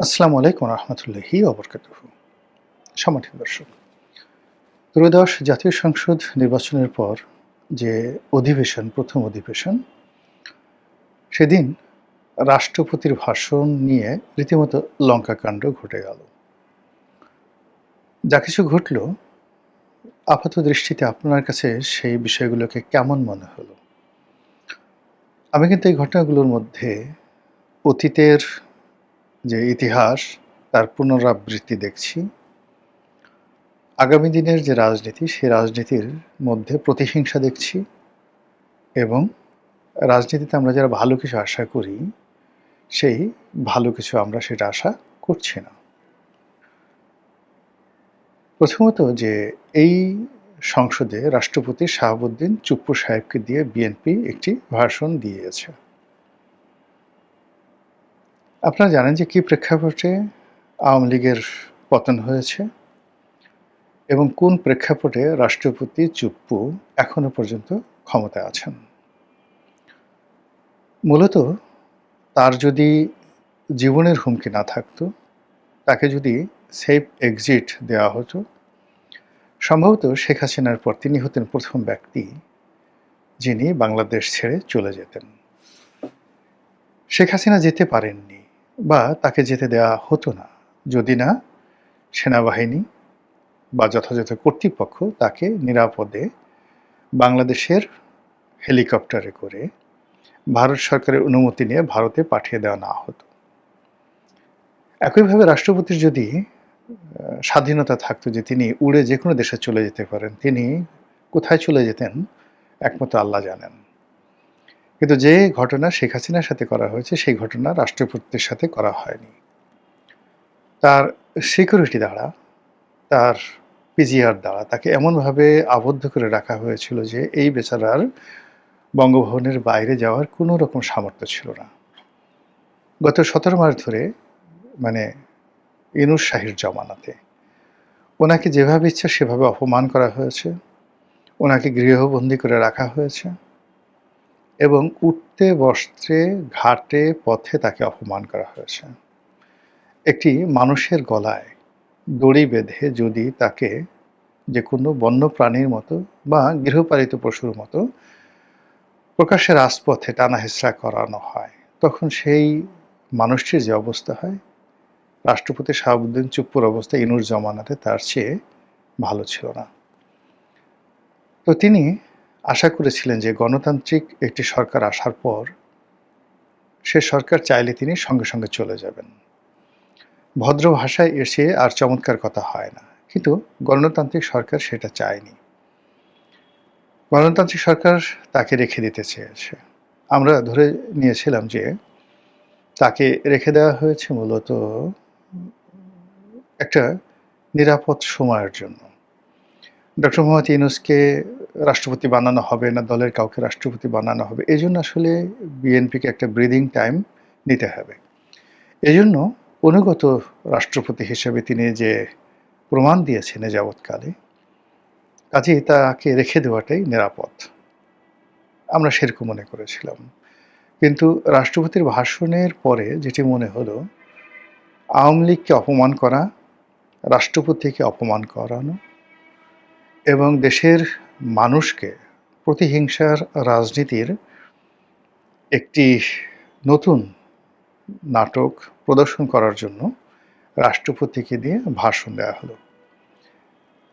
আসসালামু আলাইকুম রহমতুল্লাহি ওবরকাতুহু। সম্মানিত দর্শক, ত্রয়োদশ জাতীয় সংসদ নির্বাচনের পর যে প্রথম অধিবেশন, সেদিন রাষ্ট্রপতির ভাষণ নিয়ে রীতিমতো লঙ্কাকাণ্ড ঘটে গেল। যা কিছু ঘটল, আপাত দৃষ্টিতে আপনার কাছে সেই বিষয়গুলোকে কেমন মনে হলো? আমি কিন্তু এই ঘটনাগুলোর মধ্যে অতীতের যে ইতিহাস, তার পুনরাবৃত্তি দেখছি। আগামী দিনের যে রাজনীতি, সেই রাজনীতির মধ্যে প্রতিহিংসা দেখছি এবং রাজনীতিতে আমরা যারা ভালো কিছু আশা করি, সেই ভালো কিছু আমরা সেটা আশা করছি না। প্রথমত যে এই সংসদে রাষ্ট্রপতি শাহাবুদ্দিন চুপ্পু সাহেবকে দিয়ে বিএনপি একটি ভাষণ দিয়েছে। আপনারা জানেন যে কি প্রেক্ষাপটে আওয়ামী লীগের পতন হয়েছে এবং কোন প্রেক্ষাপটে রাষ্ট্রপতি চুপ্পু এখনো পর্যন্ত ক্ষমতায় আছেন। মূলত তার যদি জীবনের হুমকি না থাকতো, তাকে যদি সেফ এক্সিট দেওয়া হতো, সম্ভবত শেখ হাসিনার পর তিনি হতেন প্রথম ব্যক্তি যিনি বাংলাদেশ ছেড়ে চলে যেতেন। শেখ হাসিনা যেতে পারেননি বা তাকে যেতে দেওয়া হতো না যদি না সেনাবাহিনী বা যথাযথ কর্তৃপক্ষ তাকে নিরাপদে বাংলাদেশের হেলিকপ্টারে করে ভারত সরকারের অনুমতি নিয়ে ভারতে পাঠিয়ে দেওয়া না হতো। একইভাবে রাষ্ট্রপতির যদি স্বাধীনতা থাকতো যে তিনি উড়ে যে কোনো দেশে চলে যেতে পারেন, তিনি কোথায় চলে যেতেন একমাত্র আল্লাহ জানেন। কিন্তু যে ঘটনা শেখ হাসিনার সাথে করা হয়েছে, সেই ঘটনা রাষ্ট্রপতির সাথে করা হয়নি। তার সিকিউরিটি দ্বারা, তার পিজিআর দ্বারা তাকে এমনভাবে আবদ্ধ করে রাখা হয়েছিল যে এই বেচারার বঙ্গভবনের বাইরে যাওয়ার কোনো রকম সামর্থ্য ছিল না। গত ১৭ মাস ধরে, মানে ইউনূস শাহীর জমানাতে ওনাকে যেভাবে ইচ্ছা সেভাবে অপমান করা হয়েছে, ওনাকে গৃহবন্দী করে রাখা হয়েছে এবং উঠতে বসতে ঘাটে পথে তাকে অপমান করা হয়েছে। একটি মানুষের গলায় দড়ি বেঁধে যদি তাকে যে কোনো বন্য প্রাণীর মতো বা গৃহপালিত পশুর মতো প্রকাশ্যে রাজপথে টানা-হেঁচড়া করানো হয়, তখন সেই মানুষটির যে অবস্থা হয়, রাষ্ট্রপতি শাহাবুদ্দিন চুপ্পুর অবস্থা ইনুস জমানাতে তার চেয়ে ভালো ছিল না। তো তিনি আশা করেছিলেন যে গণতান্ত্রিক একটি সরকার আসার পর সে সরকার চাইলে তিনি সঙ্গে সঙ্গে চলে যাবেন। ভদ্র ভাষায় এসে আর চমৎকার কথা হয় না, কিন্তু গণতান্ত্রিক সরকার সেটা চায়নি। গণতান্ত্রিক সরকার তাকে রেখে দিতে চেয়েছে। আমরা ধরে নিয়েছিলাম যে তাকে রেখে দেওয়া হয়েছে মূলত একটা নিরাপদ সময়ের জন্য। ডক্টর মোহাম্মদ ইউনূসকে রাষ্ট্রপতি বানানো হবে না, দলের কাউকে রাষ্ট্রপতি বানানো হবে, এজন্য আসলে বিএনপিকে একটা ব্রিদিং টাইম নিতে হবে। এজন্য অনুগত রাষ্ট্রপতি হিসেবে তিনি যে প্রমাণ দিয়েছেন এ যাবৎকালে, কাজেই তাকে রেখে দেওয়াটাই নিরাপদ। আমরা সেরকম মনে করেছিলাম। কিন্তু রাষ্ট্রপতির ভাষণের পরে যেটি মনে হলো, আওয়ামী লীগকে অপমান করা, রাষ্ট্রপতিকে অপমান করানো এবং দেশের মানুষকে প্রতিহিংসার রাজনীতির একটি নতুন নাটক প্রদর্শন করার জন্য রাষ্ট্রপতিকে দিয়ে ভাষণ দেওয়া হলো।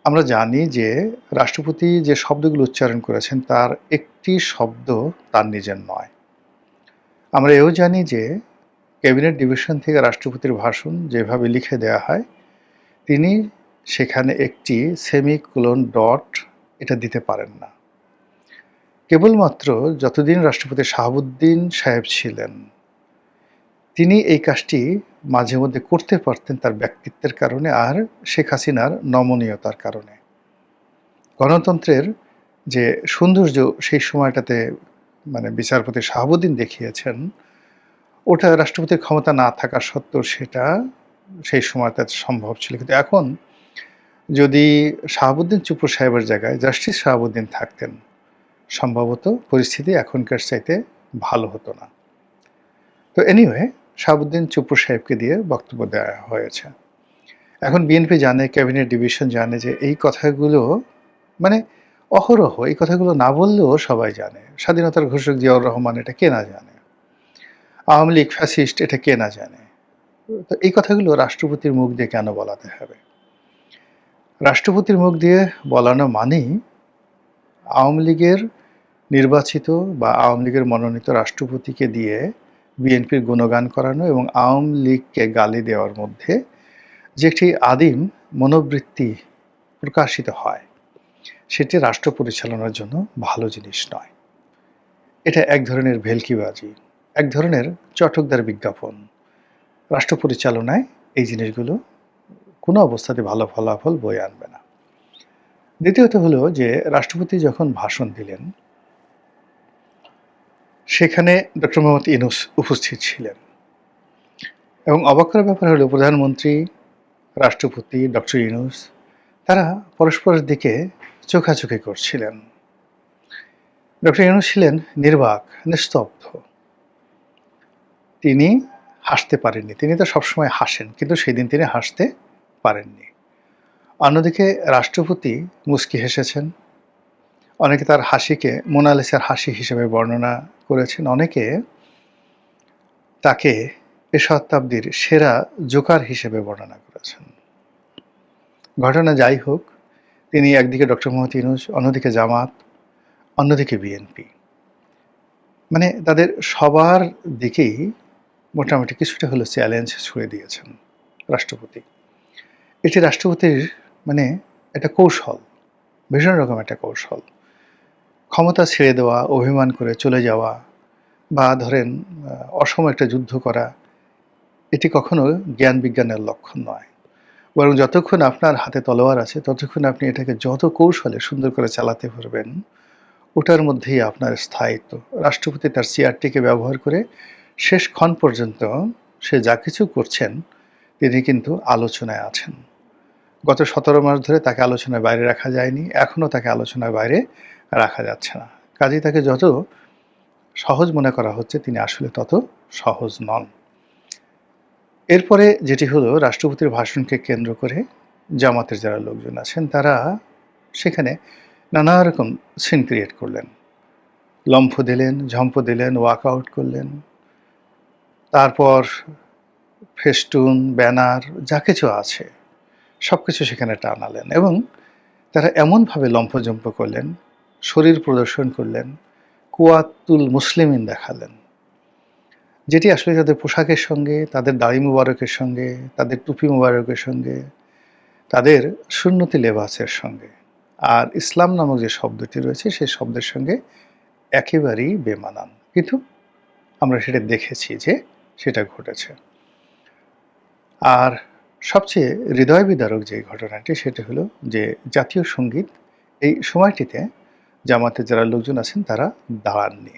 আমরা জানি যে রাষ্ট্রপতি যে শব্দগুলো উচ্চারণ করেছেন তার একটি শব্দ তার নিজের নয়। আমরা এও জানি যে ক্যাবিনেট ডিভিশন থেকে রাষ্ট্রপতির ভাষণ যেভাবে লিখে দেওয়া হয়, তিনি সেখানে একটি সেমিকোলন ডট এটা দিতে পারেন না। কেবলমাত্র যতদিন রাষ্ট্রপতি শাহাবুদ্দিন সাহেব ছিলেন, তিনি এই কাজটি মাঝে মধ্যে করতে পারতেন তার ব্যক্তিত্বের কারণে আর শেখ হাসিনার নমনীয়তার কারণে। গণতন্ত্রের যে সৌন্দর্য সেই সময়টাতে বিচারপতি শাহাবুদ্দিন দেখিয়েছেন, ওটা রাষ্ট্রপতির ক্ষমতা না থাকা সত্ত্বেও সেটা সেই সময়টাতে সম্ভব ছিল। কিন্তু এখন যদি শাহাবুদ্দিন চুপ্পু সাহেবের জায়গায় জাস্টিস শাহাবুদ্দিন থাকতেন, সম্ভবত পরিস্থিতি এখনকার চাইতে ভালো হতো না। তো এনিওয়ে, শাহাবুদ্দিন চুপ্পু সাহেবকে দিয়ে বক্তব্য দেওয়া হয়েছে। এখন বিএনপি জানে, ক্যাবিনেট ডিভিশন জানে যে এই কথাগুলো মানে অহরহ, এই কথাগুলো না বললেও সবাই জানে। স্বাধীনতার ঘোষক জিয়াউর রহমান এটা কে না জানে? আওয়ামী লীগ ফ্যাসিস্ট এটা কে না জানে? তো এই কথাগুলো রাষ্ট্রপতির মুখ দিয়ে কেন বলাতে হবে? রাষ্ট্রপতির মুখ দিয়ে বলানো মানেই আওয়ামী লীগের নির্বাচিত বা আওয়ামী লীগের মনোনীত রাষ্ট্রপতিকে দিয়ে বিএনপির গুণগান করানো এবং আওয়ামী লীগকে গালি দেওয়ার মধ্যে যে একটি আদিম মনোবৃত্তি প্রকাশিত হয়, সেটি রাষ্ট্র পরিচালনার জন্য ভালো জিনিস নয়। এটা এক ধরনের ভেলকিবাজি, এক ধরনের চটকদার বিজ্ঞাপন। রাষ্ট্র পরিচালনায় এই জিনিসগুলো কোনো অবস্থাতে ভালো ফলাফল বয়ে আনবে না। দ্বিতীয়ত হলো যে রাষ্ট্রপতি যখন ভাষণ দিলেন, সেখানে ডক্টর মোহাম্মদ ইউনূস উপস্থিত ছিলেন এবং অবাক করার ব্যাপার হলো প্রধানমন্ত্রী, রাষ্ট্রপতি, ডক্টর ইউনূস তারা পরস্পরের দিকে চোখাচোখি করছিলেন। ডক্টর ইউনূস ছিলেন নির্বাক, নিস্তব্ধ। তিনি হাসতে পারেননি। তিনি তো সবসময় হাসেন, কিন্তু সেদিন তিনি হাসতে পারেননি। অন্যদিকে রাষ্ট্রপতি মুচকি হেসেছেন। অনেকে তার হাসিকে মোনালিসার হাসি হিসেবে বর্ণনা করেছেন। অনেকে তাকে এ শতাব্দীর সেরা জোকার হিসেবে বর্ণনা করেছেন। ঘটনা যাই হোক, তিনি একদিকে ডক্টর মোহাম্মদ ইউনূস, অন্যদিকে জামাত, অন্যদিকে বিএনপি, মানে তাদের সবার দিকেই মোটামুটি কিছুটা হলো চ্যালেঞ্জ ছুড়ে দিয়েছেন রাষ্ট্রপতি। এটি রাষ্ট্রপতির মানে একটা কৌশল, ভীষণ রকম একটা কৌশল। ক্ষমতা ছেড়ে দেওয়া, অভিমান করে চলে যাওয়া বা ধরেন অসম একটা যুদ্ধ করা, এটি কখনো জ্ঞান বিজ্ঞানের লক্ষণ নয়। বরং যতক্ষণ আপনার হাতে তলোয়ার আছে ততক্ষণ আপনি এটাকে যত কৌশলে সুন্দর করে চালাতে পারবেন, ওটার মধ্যেই আপনার স্থায়িত্ব। রাষ্ট্রপতি তার চেয়ারটিকে ব্যবহার করে শেষ ক্ষণ পর্যন্ত সে যা কিছু করছেন, তিনি কিন্তু আলোচনায় আছেন। গত 17 মাস ধরে তাকে আলোচনার বাইরে রাখা যায়নি, এখনও তাকে আলোচনার বাইরে রাখা যাচ্ছে না। কাজেই তাকে যত সহজ মনে করা হচ্ছে, তিনি আসলে তত সহজ নন। এরপরে যেটি হলো, রাষ্ট্রপতির ভাষণকে কেন্দ্র করে জামাতের যারা লোকজন আছেন তারা সেখানে নানা রকম সিন ক্রিয়েট করলেন। লম্ফ দিলেন, ঝম্প দিলেন, ওয়াকআউট করলেন। তারপর ফেস্টুন, ব্যানার যা কিছু আছে সবকিছু সেখানে টানালেন এবং তারা এমনভাবে লম্ফঝম্প করলেন, শরীর প্রদর্শন করলেন, কুওয়াতুল মুসলিমিন দেখালেন, যেটি আসলে তাদের পোশাকের সঙ্গে, তাদের দাড়ি মুবারকের সঙ্গে, তাদের টুপি মুবারকের সঙ্গে, তাদের সুন্নতি লেবাসের সঙ্গে আর ইসলাম নামক যে শব্দটি রয়েছে সেই শব্দের সঙ্গে একেবারেই বেমানান। কিন্তু আমরা সেটা দেখেছি যে সেটা ঘটেছে। আর সবচেয়ে হৃদয় বিদারক যে ঘটনাটি, সেটা হলো যে জাতীয় সঙ্গীত এই সময়টিতে জামাতের যারা লোকজন আছেন তারা দাঁড়াননি।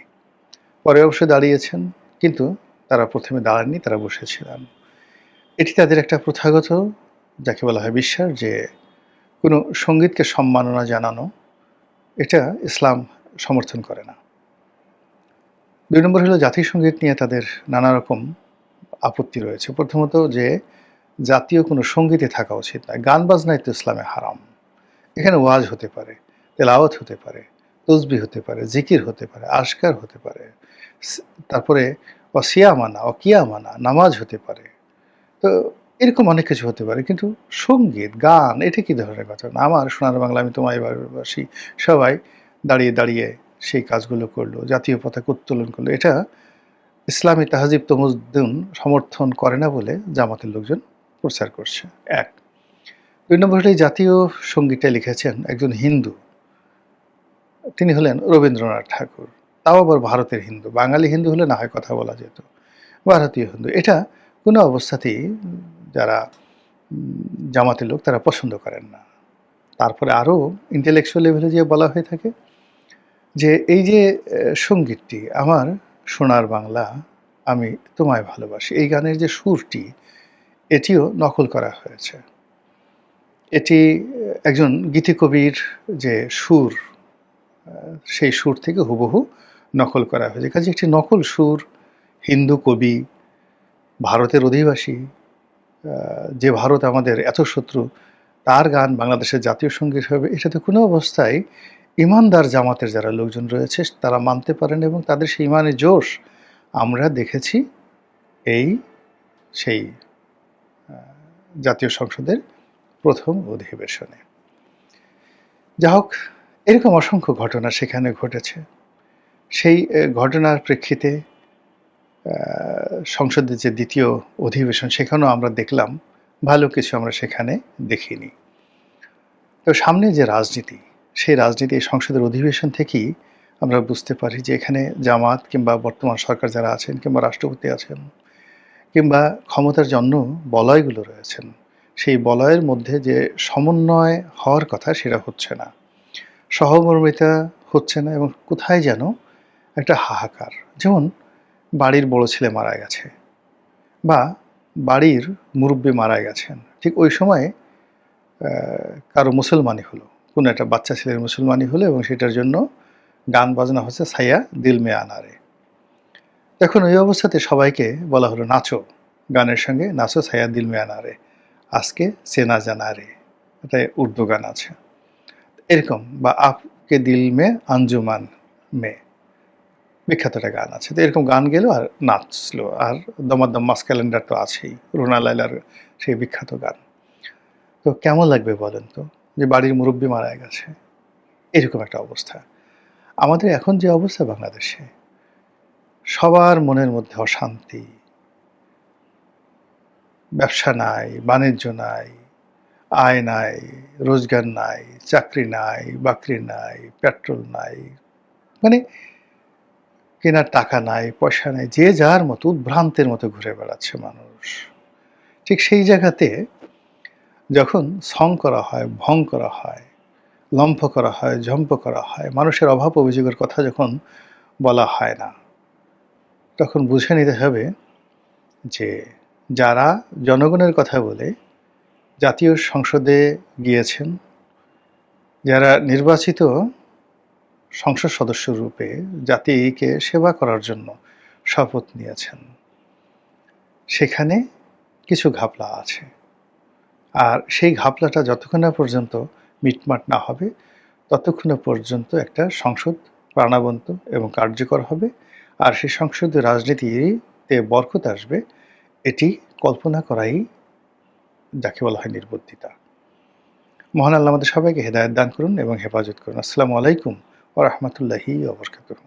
পরে অবশ্য দাঁড়িয়েছেন, কিন্তু তারা প্রথমে দাঁড়াননি, তারা বসেছিলেন। এটি তাদের একটা প্রথাগত, যাকে বলা হয় বিশ্বাস, যে কোনো সঙ্গীতকে সম্মাননা জানানো, এটা ইসলাম সমর্থন করে না। 2 নম্বর হলো জাতীয় সঙ্গীত নিয়ে তাদের নানা রকম আপত্তি রয়েছে। প্রথমত যে জাতীয় কোনো সঙ্গীতে থাকা উচিত নয়। গান বাজনাই তো ইসলামে হারাম। এখানে ওয়াজ হতে পারে, তেলাওয়াত হতে পারে, তসবিহ হতে পারে, জিকির হতে পারে, আজকার হতে পারে, তারপরে অসিয়ামানা, অকিয়ামানা, নামাজ হতে পারে। তো এরকম অনেক কিছু হতে পারে, কিন্তু সঙ্গীত, গান এটা কি ধরনের কথা? আমার সোনার বাংলা আমি তোমায় ভালোবাসি, সবাই দাঁড়িয়ে দাঁড়িয়ে সেই কাজগুলো করলো, জাতীয় পতাকা উত্তোলন করলো। এটা ইসলামী তাহজিব তমদ্দুন সমর্থন করে না বলে জামাতের লোকজন প্রচার করছে, এক। 2 নম্বর হলো, এই জাতীয় সঙ্গীতটা লিখেছেন একজন হিন্দু, তিনি হলেন রবীন্দ্রনাথ ঠাকুর। তাও আবার ভারতের হিন্দু। বাঙালি হিন্দু হলে না হয় কথা বলা যেত, ভারতীয় হিন্দু এটা কোনো অবস্থাতেই যারা জামাতের লোক তারা পছন্দ করেন না। তারপরে আরও ইন্টেলেকচুয়াল লেভেলে যে বলা হয়ে থাকে যে এই যে সঙ্গীতটি, আমার সোনার বাংলা আমি তোমায় ভালোবাসি, এই গানের যে সুরটি, এটিও নকল করা হয়েছে। এটি একজন গীতিকবির যে সুর, সেই সুর থেকে হুবহু নকল করা হয়েছে। কাজে একটি নকল সুর, হিন্দু কবি, ভারতের অধিবাসী, যে ভারত আমাদের এত শত্রু, তার গান বাংলাদেশের জাতীয় সঙ্গীত হবে, এটা তো কোনো অবস্থায় ঈমানদার জামাতের যারা লোকজন রয়েছে তারা মানতে পারেন, এবং তাদের সেই ঈমানের জোশ আমরা দেখেছি এই সেই জাতীয় সংসদের প্রথম অধিবেশনে। যা হোক, এরকম অসংখ্য ঘটনা সেখানে ঘটেছে। সেই ঘটনার প্রেক্ষিতে সংসদের যে দ্বিতীয় অধিবেশন, সেখানেও আমরা দেখলাম ভালো কিছু আমরা সেখানে দেখিনি। তো সামনে যে রাজনীতি, সেই রাজনীতি এই সংসদের অধিবেশন থেকেই আমরা বুঝতে পারি যে এখানে জামাত কিংবা বর্তমান সরকার যারা আছেন, কিংবা রাষ্ট্রপতি আছেন, কিংবা ক্ষমতার জন্য বলয়গুলো রয়েছেন, সেই বলয়ের মধ্যে যে সমন্বয় হওয়ার কথা সেটা হচ্ছে না, সহমর্মিতা হচ্ছে না, এবং কোথায় যেন একটা হাহাকার। যেমন বাড়ির বড় ছেলে মারা গেছে বা বাড়ির মুরব্বি মারা গেছেন, ঠিক ওই সময়ে কারো মুসলমানি হলো, কোনো একটা বাচ্চা ছেলের মুসলমানি হলো, এবং সেটার জন্য গান বাজনা হচ্ছে ছাইয়া দিল মে আনারে। এখন ওই অবস্থাতে সবাইকে বলা হলো নাচো, গানের সঙ্গে নাচো ছাইয়া দিল মে আনারে, আজকে চেনা জানা রে, এটা উর্দু গান আছে এরকম, বা আপকে দিল মে আঞ্জুমান মে, বিখ্যাত একটা গান আছে। তো এরকম গান গেল আর নাচলো, আর দমাদম মাস ক্যালেন্ডার তো আছেই, রুনা লায়লার সেই বিখ্যাত গান। তো কেমন লাগবে বলেন তো, যে বাড়ির মুরব্বী মারা গেছে, এরকম একটা অবস্থা। আমাদের এখন যে অবস্থা বাংলাদেশে, সবার মনের মধ্যে অশান্তি, ব্যবসা নাই, বাণিজ্য নাই, আয় নাই, রোজগার নাই, চাকরি নাই, বাকরি নাই, পেট্রোল নাই, মানে কেনার টাকা নাই, পয়সা নাই, যে যার মতো উদ্ভ্রান্তের মতো ঘুরে বেড়াচ্ছে মানুষ। ঠিক সেই জায়গাতে যখন ছং করা হয়, ভং করা হয়, লম্ফ করা হয়, ঝম্প করা হয়, মানুষের অভাব অভিযোগের কথা যখন বলা হয় না, তখন বুঝে নিতে হবে যে যারা জনগণের কথা বলে জাতীয় সংসদে গিয়েছেন, যারা নির্বাচিত সংসদ সদস্য রূপে জাতিকে সেবা করার জন্য শপথ নিয়েছেন, সেখানে কিছু ঘাপলা আছে। আর সেই ঘাপলাটা যতক্ষণ না পর্যন্ত মিটমাট না হবে, ততক্ষণ পর্যন্ত একটা সংসদ প্রাণবন্ত এবং কার্যকর হবে। আর সেই সংসদীয় রাজনীতিতে বরকত আসবে, এটি কল্পনা করাই যাকে বলা হয় নির্বুদ্ধিতা। মহান আল্লাহ আমাদের সবাইকে হেদায়েত দান করুন এবং হেফাজত করুন। আসসালামু আলাইকুম ওয়া রাহমাতুল্লাহি ওয়া বারাকাতুহু।